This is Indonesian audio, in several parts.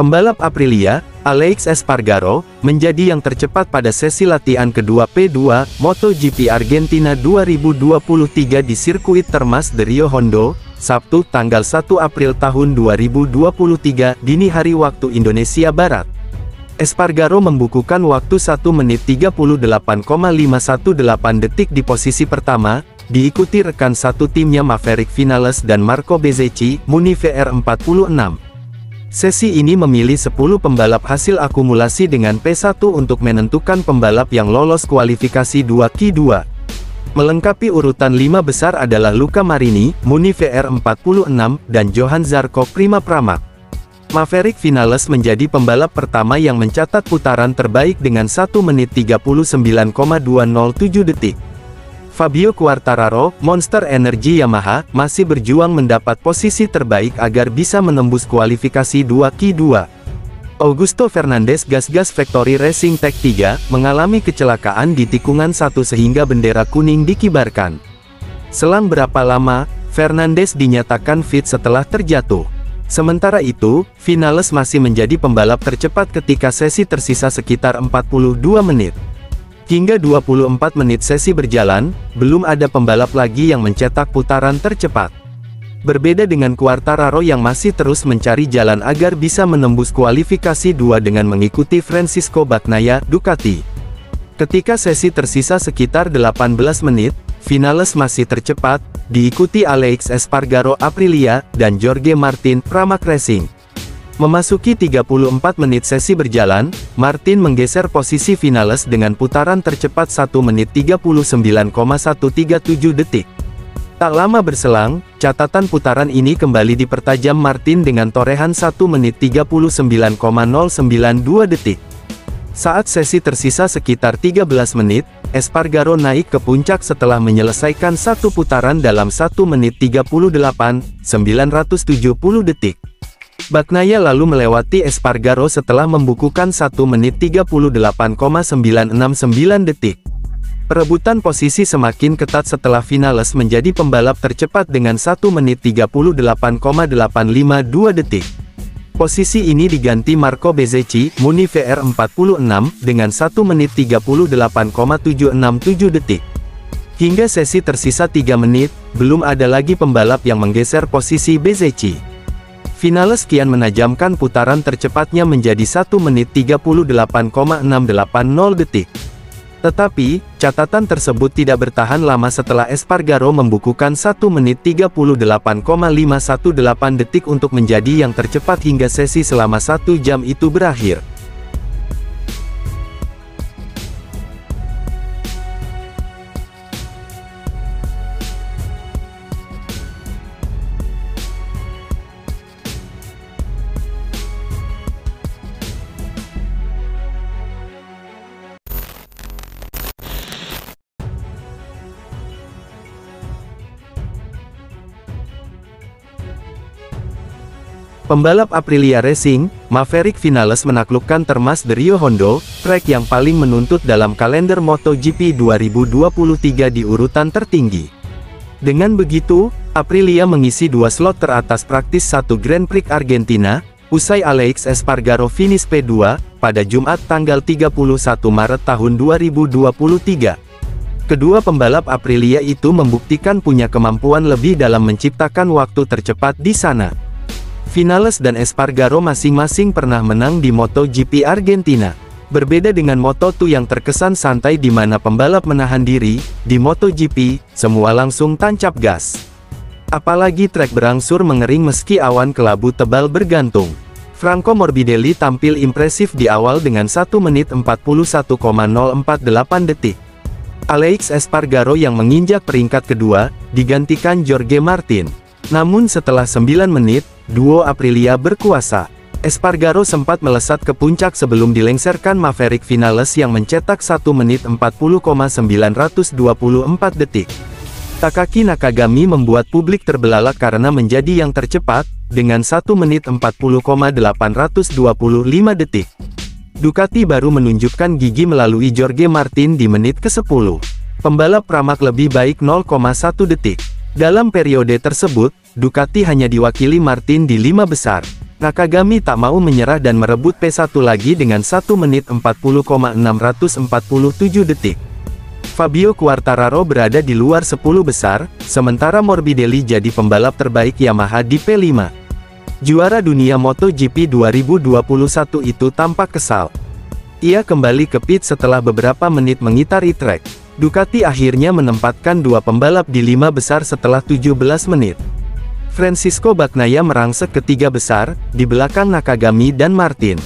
Pembalap Aprilia, Aleix Espargaro, menjadi yang tercepat pada sesi latihan kedua P2 MotoGP Argentina 2023 di sirkuit Termas de Rio Hondo, Sabtu tanggal 1 April tahun 2023 dini hari waktu Indonesia Barat. Espargaro membukukan waktu 1 menit 38,518 detik di posisi pertama, diikuti rekan satu timnya Maverick Vinales dan Marco Bezzecchi, Muni VR46. Sesi ini memilih 10 pembalap hasil akumulasi dengan P1 untuk menentukan pembalap yang lolos kualifikasi 2Q2. Melengkapi urutan 5 besar adalah Luca Marini, Muni VR46, dan Johann Zarco Prima Pramac. Maverick Vinales menjadi pembalap pertama yang mencatat putaran terbaik dengan 1 menit 39,207 detik. Fabio Quartararo, Monster Energy Yamaha, masih berjuang mendapat posisi terbaik agar bisa menembus kualifikasi 2Q2. Augusto Fernandez Gas-Gas Factory Racing Tech 3, mengalami kecelakaan di tikungan 1 sehingga bendera kuning dikibarkan. Selang berapa lama, Fernandez dinyatakan fit setelah terjatuh. Sementara itu, Vinales masih menjadi pembalap tercepat ketika sesi tersisa sekitar 42 menit. Hingga 24 menit sesi berjalan, belum ada pembalap lagi yang mencetak putaran tercepat. Berbeda dengan Quartararo yang masih terus mencari jalan agar bisa menembus kualifikasi 2 dengan mengikuti Francisco Bagnaia, Ducati. Ketika sesi tersisa sekitar 18 menit, Vinales masih tercepat, diikuti Aleix Espargaro Aprilia, dan Jorge Martin, Pramac Racing. Memasuki 34 menit sesi berjalan, Martin menggeser posisi Vinales dengan putaran tercepat 1 menit 39,137 detik. Tak lama berselang, catatan putaran ini kembali dipertajam Martin dengan torehan 1 menit 39,092 detik. Saat sesi tersisa sekitar 13 menit, Espargaro naik ke puncak setelah menyelesaikan satu putaran dalam 1 menit 38,970 detik. Bagnaia lalu melewati Espargaro setelah membukukan 1 menit 38,969 detik. Perebutan posisi semakin ketat setelah Vinales menjadi pembalap tercepat dengan 1 menit 38,852 detik. Posisi ini diganti Marco Bezzecchi, Muni VR46, dengan 1 menit 38,767 detik. Hingga sesi tersisa 3 menit, belum ada lagi pembalap yang menggeser posisi Bezzecchi. Vinales kian menajamkan putaran tercepatnya menjadi 1 menit 38,680 detik. Tetapi, catatan tersebut tidak bertahan lama setelah Espargaro membukukan 1 menit 38,518 detik untuk menjadi yang tercepat hingga sesi selama 1 jam itu berakhir. Pembalap Aprilia Racing, Maverick Vinales menaklukkan Termas de Rio Hondo, trek yang paling menuntut dalam kalender MotoGP 2023 di urutan tertinggi. Dengan begitu, Aprilia mengisi 2 slot teratas praktis 1 Grand Prix Argentina, usai Aleix Espargaro finish P2, pada Jumat tanggal 31 Maret tahun 2023. Kedua pembalap Aprilia itu membuktikan punya kemampuan lebih dalam menciptakan waktu tercepat di sana. Vinales dan Espargaro masing-masing pernah menang di MotoGP Argentina. Berbeda dengan Moto2 yang terkesan santai di mana pembalap menahan diri, di MotoGP, semua langsung tancap gas. Apalagi trek berangsur mengering meski awan kelabu tebal bergantung. Franco Morbidelli tampil impresif di awal dengan 1 menit 41,048 detik. Aleix Espargaro yang menginjak peringkat kedua, digantikan Jorge Martin. Namun setelah 9 menit, duo Aprilia berkuasa. Espargaro sempat melesat ke puncak sebelum dilengserkan Maverick Vinales yang mencetak 1 menit 40,924 detik. Takaki Nakagami membuat publik terbelalak karena menjadi yang tercepat, dengan 1 menit 40,825 detik. Ducati baru menunjukkan gigi melalui Jorge Martin di menit ke-10. Pembalap Pramac lebih baik 0,1 detik. Dalam periode tersebut, Ducati hanya diwakili Martin di 5 besar. Nakagami tak mau menyerah dan merebut P1 lagi dengan 1 menit 40,647 detik. Fabio Quartararo berada di luar 10 besar, sementara Morbidelli jadi pembalap terbaik Yamaha di P5. Juara dunia MotoGP 2021 itu tampak kesal. Ia kembali ke pit setelah beberapa menit mengitari trek. Ducati akhirnya menempatkan dua pembalap di 5 besar setelah 17 menit. Francisco Bagnaia merangsek ke 3 besar, di belakang Nakagami dan Martin.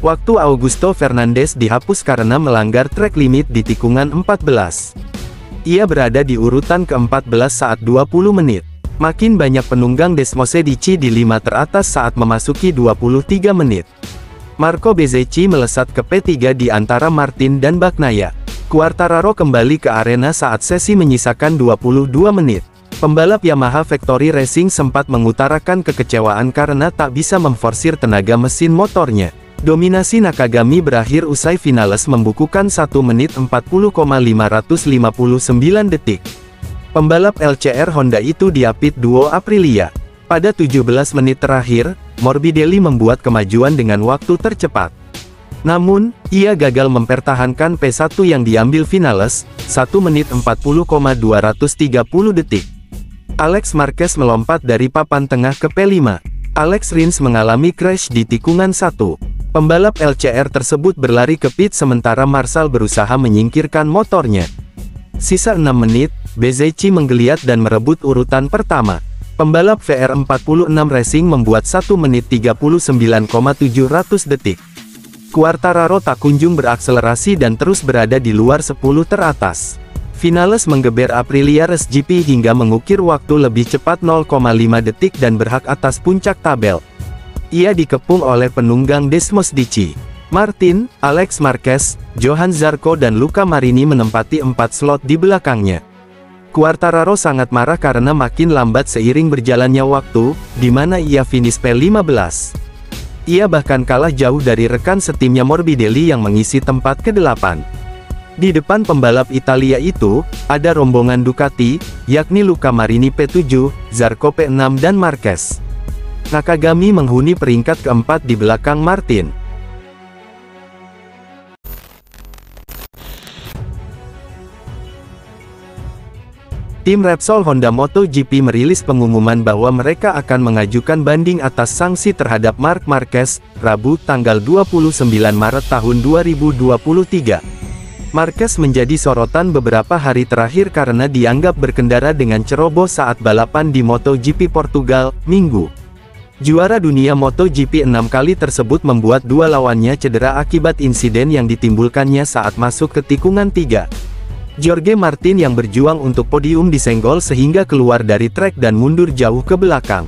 Waktu Augusto Fernandes dihapus karena melanggar track limit di tikungan 14. Ia berada di urutan ke-14 saat 20 menit. Makin banyak penunggang Desmosedici di 5 teratas saat memasuki 23 menit. Marco Bezzecchi melesat ke P3 di antara Martin dan Bagnaia. Quartararo kembali ke arena saat sesi menyisakan 22 menit. Pembalap Yamaha Factory Racing sempat mengutarakan kekecewaan karena tak bisa memforsir tenaga mesin motornya. Dominasi Nakagami berakhir usai finalis membukukan 1 menit 40,559 detik. Pembalap LCR Honda itu diapit duo Aprilia. Pada 17 menit terakhir, Morbidelli membuat kemajuan dengan waktu tercepat. Namun, ia gagal mempertahankan P1 yang diambil finalis, 1 menit 40,230 detik. Alex Marquez melompat dari papan tengah ke P5. Alex Rins mengalami crash di tikungan 1. Pembalap LCR tersebut berlari ke pit sementara Marshall berusaha menyingkirkan motornya. Sisa 6 menit, Bezzecchi menggeliat dan merebut urutan pertama. Pembalap VR46 Racing membuat 1 menit 39,700 detik. Quartararo tak kunjung berakselerasi dan terus berada di luar 10 teratas. Finalis menggeber Aprilia Race GP hingga mengukir waktu lebih cepat 0,5 detik dan berhak atas puncak tabel. Ia dikepung oleh penunggang Desmosedici. Martin, Alex Marquez, Johan Zarco dan Luca Marini menempati 4 slot di belakangnya. Quartararo sangat marah karena makin lambat seiring berjalannya waktu, di mana ia finish P15. Ia bahkan kalah jauh dari rekan setimnya Morbidelli yang mengisi tempat ke-8. Di depan pembalap Italia itu, ada rombongan Ducati, yakni Luca Marini P7, Zarco P6 dan Marquez. Nakagami menghuni peringkat keempat di belakang Martin. Tim Repsol Honda MotoGP merilis pengumuman bahwa mereka akan mengajukan banding atas sanksi terhadap Marc Marquez, Rabu, tanggal 29 Maret tahun 2023. Marquez menjadi sorotan beberapa hari terakhir karena dianggap berkendara dengan ceroboh saat balapan di MotoGP Portugal, Minggu. Juara dunia MotoGP 6 kali tersebut membuat dua lawannya cedera akibat insiden yang ditimbulkannya saat masuk ke tikungan 3. Jorge Martin yang berjuang untuk podium disenggol sehingga keluar dari trek dan mundur jauh ke belakang.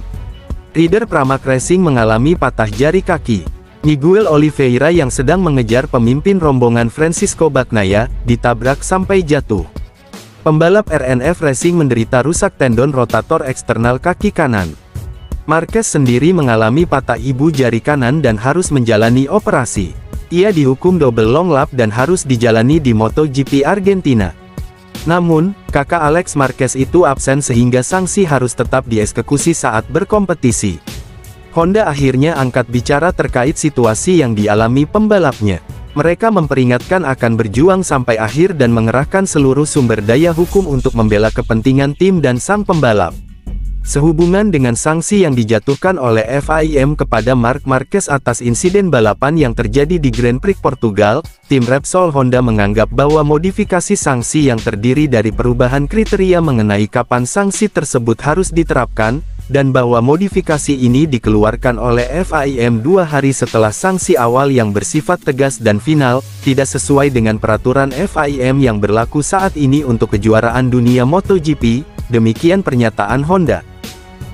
Rider Pramac Racing mengalami patah jari kaki. Miguel Oliveira yang sedang mengejar pemimpin rombongan Francisco Bagnaia, ditabrak sampai jatuh. Pembalap RNF Racing menderita rusak tendon rotator eksternal kaki kanan. Marquez sendiri mengalami patah ibu jari kanan dan harus menjalani operasi. Ia dihukum double long lap dan harus dijalani di MotoGP Argentina. Namun, kakak Alex Marquez itu absen sehingga sanksi harus tetap dieksekusi saat berkompetisi. Honda akhirnya angkat bicara terkait situasi yang dialami pembalapnya. Mereka memperingatkan akan berjuang sampai akhir dan mengerahkan seluruh sumber daya hukum untuk membela kepentingan tim dan sang pembalap. Sehubungan dengan sanksi yang dijatuhkan oleh FIM kepada Marc Marquez atas insiden balapan yang terjadi di Grand Prix Portugal, tim Repsol Honda menganggap bahwa modifikasi sanksi yang terdiri dari perubahan kriteria mengenai kapan sanksi tersebut harus diterapkan, dan bahwa modifikasi ini dikeluarkan oleh FIM 2 hari setelah sanksi awal yang bersifat tegas dan final, tidak sesuai dengan peraturan FIM yang berlaku saat ini untuk kejuaraan dunia MotoGP, demikian pernyataan Honda.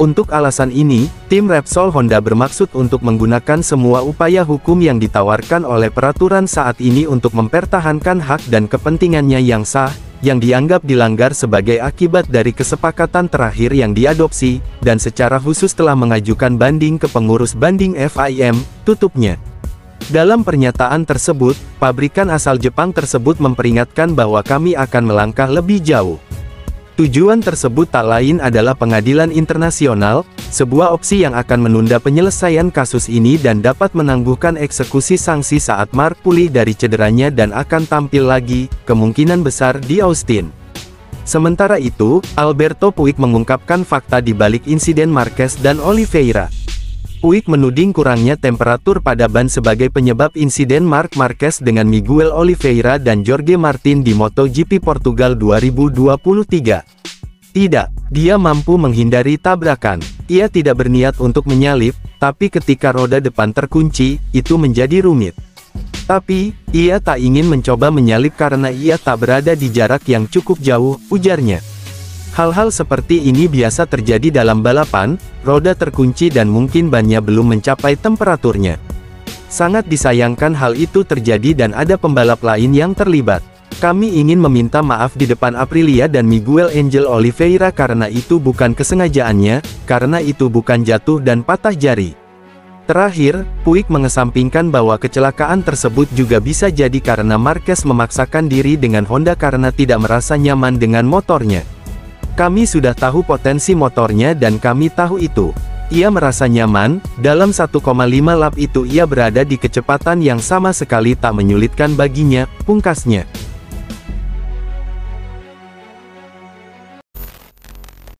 Untuk alasan ini, tim Repsol Honda bermaksud untuk menggunakan semua upaya hukum yang ditawarkan oleh peraturan saat ini untuk mempertahankan hak dan kepentingannya yang sah, yang dianggap dilanggar sebagai akibat dari kesepakatan terakhir yang diadopsi, dan secara khusus telah mengajukan banding ke pengurus banding FIM, tutupnya. Dalam pernyataan tersebut, pabrikan asal Jepang tersebut memperingatkan bahwa kami akan melangkah lebih jauh. Tujuan tersebut tak lain adalah pengadilan internasional, sebuah opsi yang akan menunda penyelesaian kasus ini dan dapat menangguhkan eksekusi sanksi saat Mark pulih dari cederanya dan akan tampil lagi, kemungkinan besar di Austin. Sementara itu, Alberto Puig mengungkapkan fakta di balik insiden Marquez dan Oliveira. Puig menuding kurangnya temperatur pada ban sebagai penyebab insiden Marc Marquez dengan Miguel Oliveira dan Jorge Martin di MotoGP Portugal 2023. Tidak, dia mampu menghindari tabrakan. Ia tidak berniat untuk menyalip, tapi ketika roda depan terkunci, itu menjadi rumit. Tapi, ia tak ingin mencoba menyalip karena ia tak berada di jarak yang cukup jauh, ujarnya. Hal-hal seperti ini biasa terjadi dalam balapan, roda terkunci dan mungkin bannya belum mencapai temperaturnya. Sangat disayangkan hal itu terjadi dan ada pembalap lain yang terlibat. Kami ingin meminta maaf di depan Aprilia dan Miguel Angel Oliveira karena itu bukan kesengajaannya, karena itu bukan jatuh dan patah jari. Terakhir, Puig mengesampingkan bahwa kecelakaan tersebut juga bisa jadi karena Marquez memaksakan diri dengan Honda karena tidak merasa nyaman dengan motornya. Kami sudah tahu potensi motornya dan kami tahu itu. Ia merasa nyaman, dalam 1,5 lap itu ia berada di kecepatan yang sama sekali tak menyulitkan baginya, pungkasnya.